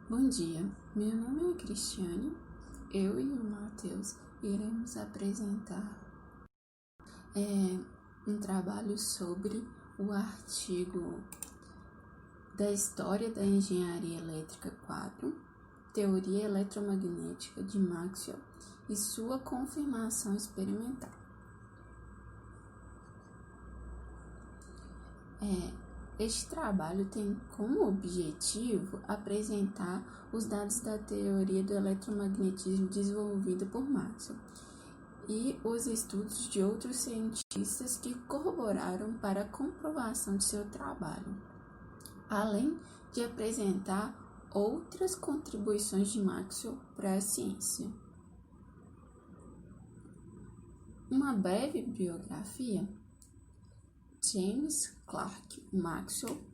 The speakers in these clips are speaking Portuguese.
Bom dia, meu nome é Cristiane. Eu e o Matheus iremos apresentar um trabalho sobre o artigo da História da Engenharia Elétrica 4, Teoria Eletromagnética de Maxwell e sua confirmação experimental. Este trabalho tem como objetivo apresentar os dados da teoria do eletromagnetismo desenvolvida por Maxwell e os estudos de outros cientistas que corroboraram para a comprovação de seu trabalho, além de apresentar outras contribuições de Maxwell para a ciência. Uma breve biografia. James Clerk Maxwell,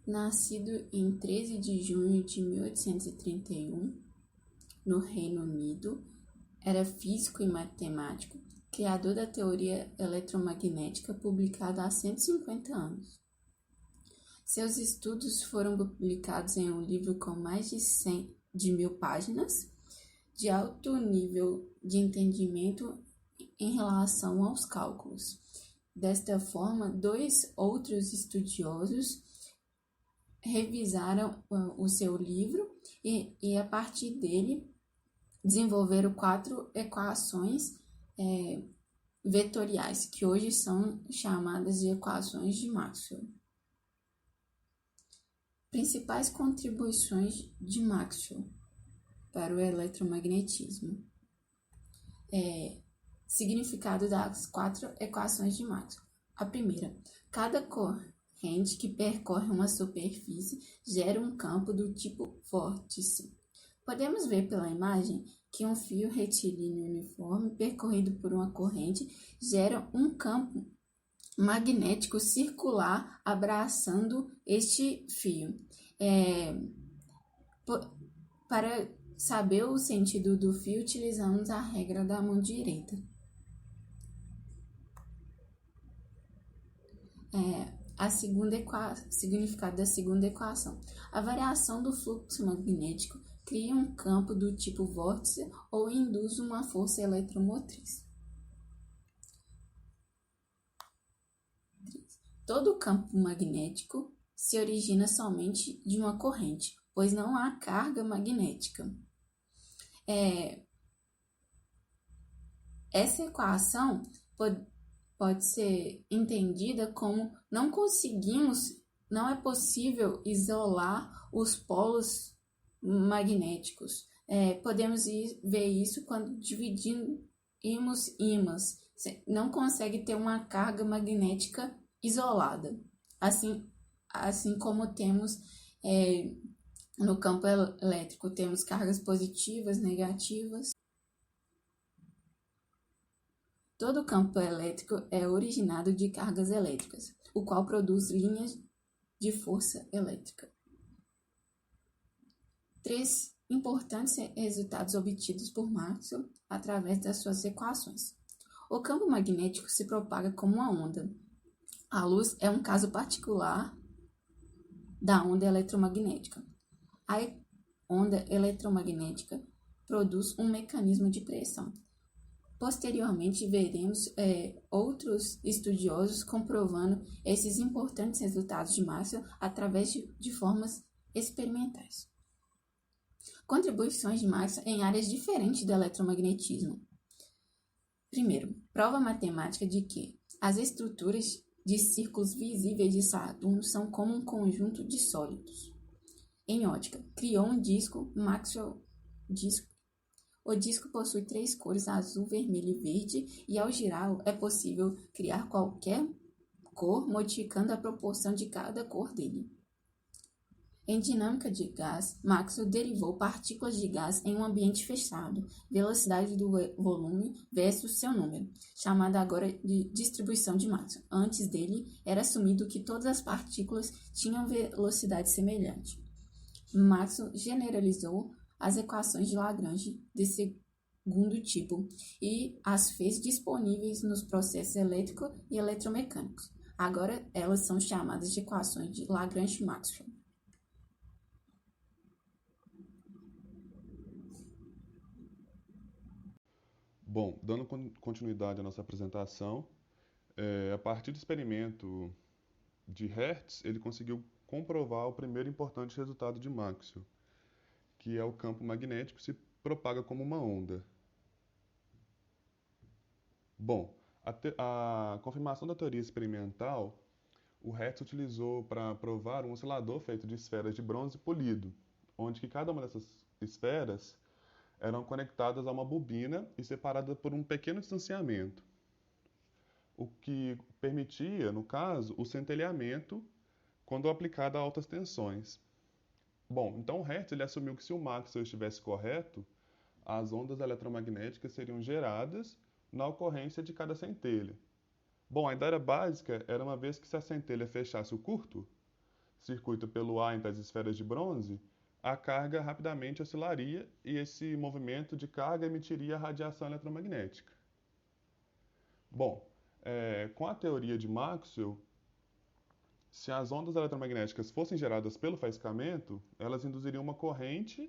nascido em 13 de junho de 1831, no Reino Unido, era físico e matemático, criador da teoria eletromagnética publicada há 150 anos. Seus estudos foram publicados em um livro com mais de 1.000 páginas, de alto nível de entendimento em relação aos cálculos. Desta forma, dois outros estudiosos revisaram o seu livro e a partir dele, desenvolveram 4 equações vetoriais, que hoje são chamadas de equações de Maxwell. Principais contribuições de Maxwell para o eletromagnetismo. Significado das 4 equações de Maxwell. A primeira, cada corrente que percorre uma superfície gera um campo do tipo vórtice. Podemos ver pela imagem que um fio retilíneo uniforme percorrido por uma corrente gera um campo magnético circular abraçando este fio. Para saber o sentido do fio, utilizamos a regra da mão direita. Significado da segunda equação. A variação do fluxo magnético cria um campo do tipo vórtice ou induz uma força eletromotriz. Todo campo magnético se origina somente de uma corrente, pois não há carga magnética. Essa equação pode ser entendida como não é possível isolar os polos magnéticos. Podemos ver isso quando dividimos ímãs. Não consegue ter uma carga magnética isolada. Assim como temos no campo elétrico, temos cargas positivas, negativas. Todo campo elétrico é originado de cargas elétricas, o qual produz linhas de força elétrica. 3 importantes resultados obtidos por Maxwell através das suas equações. O campo magnético se propaga como uma onda. A luz é um caso particular da onda eletromagnética. A onda eletromagnética produz um mecanismo de pressão. Posteriormente, veremos outros estudiosos comprovando esses importantes resultados de Maxwell através de formas experimentais. Contribuições de Maxwell em áreas diferentes do eletromagnetismo. Primeiro, prova matemática de que as estruturas de círculos visíveis de Saturno são como um conjunto de sólidos. Em ótica, criou um disco Maxwell disco. O disco possui 3 cores, azul, vermelho e verde, e ao girá-lo é possível criar qualquer cor, modificando a proporção de cada cor dele. Em dinâmica de gás, Maxwell derivou partículas de gás em um ambiente fechado, velocidade do volume versus seu número, chamada agora de distribuição de Maxwell. Antes dele, era assumido que todas as partículas tinham velocidade semelhante. Maxwell generalizou as equações de Lagrange de segundo tipo e as fez disponíveis nos processos elétricos e eletromecânicos. Agora elas são chamadas de equações de Lagrange-Maxwell. Bom, dando continuidade à nossa apresentação, a partir do experimento de Hertz, ele conseguiu comprovar o primeiro importante resultado de Maxwell, que é o campo magnético se propaga como uma onda. Bom, a confirmação da teoria experimental, o Hertz utilizou para provar um oscilador feito de esferas de bronze polido, onde que cada uma dessas esferas eram conectadas a uma bobina e separadas por um pequeno distanciamento, o que permitia, no caso, o centelhamento quando aplicado a altas tensões. Bom, então o Hertz ele assumiu que se o Maxwell estivesse correto, as ondas eletromagnéticas seriam geradas na ocorrência de cada centelha. Bom, a ideia básica era uma vez que se a centelha fechasse o curto circuito pelo ar entre as esferas de bronze, a carga rapidamente oscilaria e esse movimento de carga emitiria a radiação eletromagnética. Bom, com a teoria de Maxwell, se as ondas eletromagnéticas fossem geradas pelo faiscamento, elas induziriam uma corrente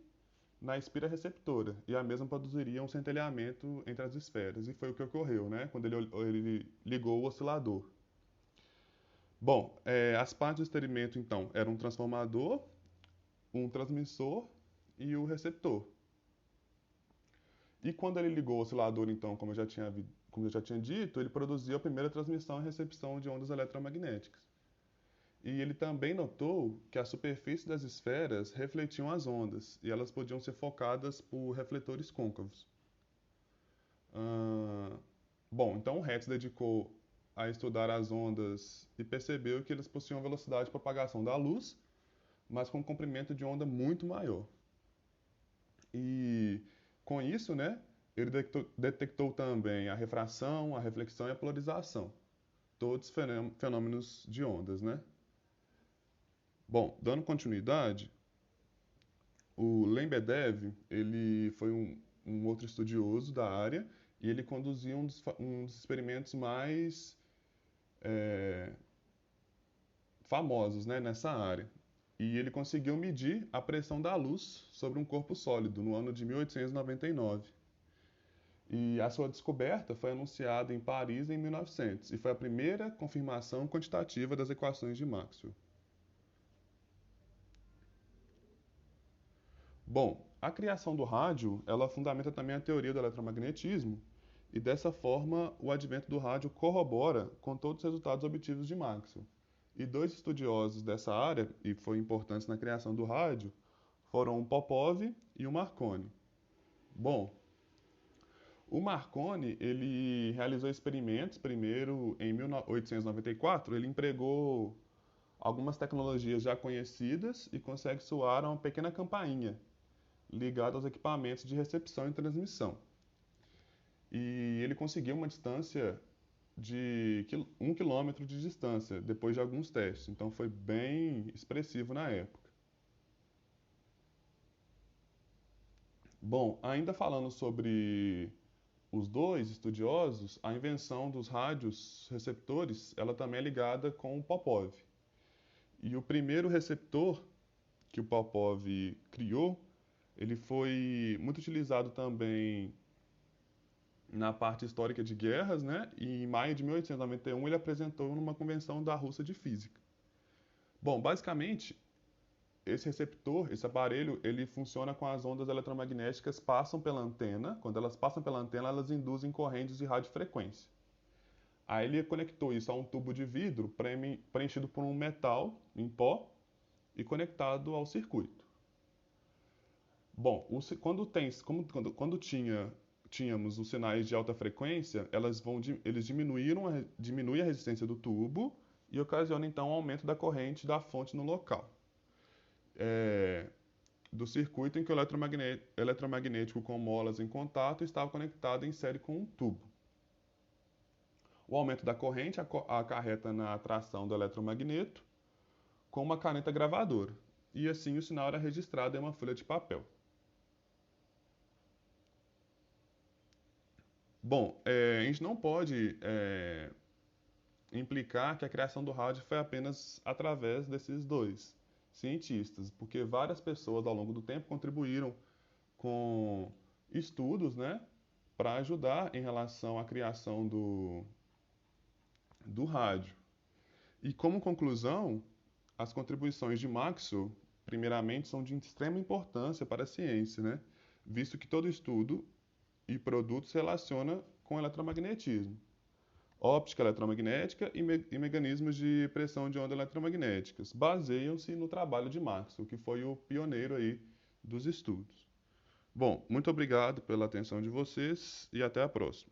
na espira receptora e a mesma produziria um centelhamento entre as esferas. E foi o que ocorreu, né, quando ele ligou o oscilador. Bom, as partes do experimento, então, eram um transformador, um transmissor e o receptor. E quando ele ligou o oscilador, então, como eu já tinha dito, ele produziu a primeira transmissão e recepção de ondas eletromagnéticas. E ele também notou que a superfície das esferas refletiam as ondas, e elas podiam ser focadas por refletores côncavos. Ah, bom, então o Hertz dedicou a estudar as ondas e percebeu que elas possuíam velocidade de propagação da luz, mas com um comprimento de onda muito maior. E com isso, né, ele detectou também a refração, a reflexão e a polarização, todos fenômenos de ondas, né? Bom, dando continuidade, o Lembedev, ele foi um outro estudioso da área e ele conduziu um dos experimentos mais famosos, né, nessa área. E ele conseguiu medir a pressão da luz sobre um corpo sólido no ano de 1899. E a sua descoberta foi anunciada em Paris em 1900 e foi a primeira confirmação quantitativa das equações de Maxwell. Bom, a criação do rádio, ela fundamenta também a teoria do eletromagnetismo e dessa forma o advento do rádio corrobora com todos os resultados obtidos de Maxwell. E dois estudiosos dessa área, e foram importantes na criação do rádio, foram o Popov e o Marconi. Bom, o Marconi, ele realizou experimentos, primeiro em 1894, ele empregou algumas tecnologias já conhecidas e consegue soar uma pequena campainha ligada aos equipamentos de recepção e transmissão. E ele conseguiu uma distância de 1 quilômetro de distância, depois de alguns testes. Então foi bem expressivo na época. Bom, ainda falando sobre os dois estudiosos, a invenção dos rádios receptores, ela também é ligada com o Popov. E o primeiro receptor que o Popov criou, ele foi muito utilizado também na parte histórica de guerras, né? E em maio de 1891 ele apresentou numa convenção da Rússia de Física. Bom, basicamente, esse receptor, esse aparelho, ele funciona com as ondas eletromagnéticas passam pela antena. Quando elas passam pela antena, elas induzem correntes de radiofrequência. Aí ele conectou isso a um tubo de vidro preenchido por um metal em pó e conectado ao circuito. Bom, tínhamos os sinais de alta frequência, eles diminuem a resistência do tubo e ocasionam então um aumento da corrente da fonte no local. Do circuito em que o eletromagnético com molas em contato estava conectado em série com um tubo. O aumento da corrente acarreta na atração do eletromagneto com uma caneta gravadora, e assim o sinal era registrado em uma folha de papel. Bom, a gente não pode implicar que a criação do rádio foi apenas através desses dois cientistas, porque várias pessoas ao longo do tempo contribuíram com estudos, né, para ajudar em relação à criação do rádio. E como conclusão, as contribuições de Maxwell, primeiramente, são de extrema importância para a ciência, né? Visto que todo estudo e produto se relaciona com eletromagnetismo, óptica eletromagnética e mecanismos de pressão de ondas eletromagnéticas. Baseiam-se no trabalho de Maxwell, que foi o pioneiro aí dos estudos. Bom, muito obrigado pela atenção de vocês e até a próxima.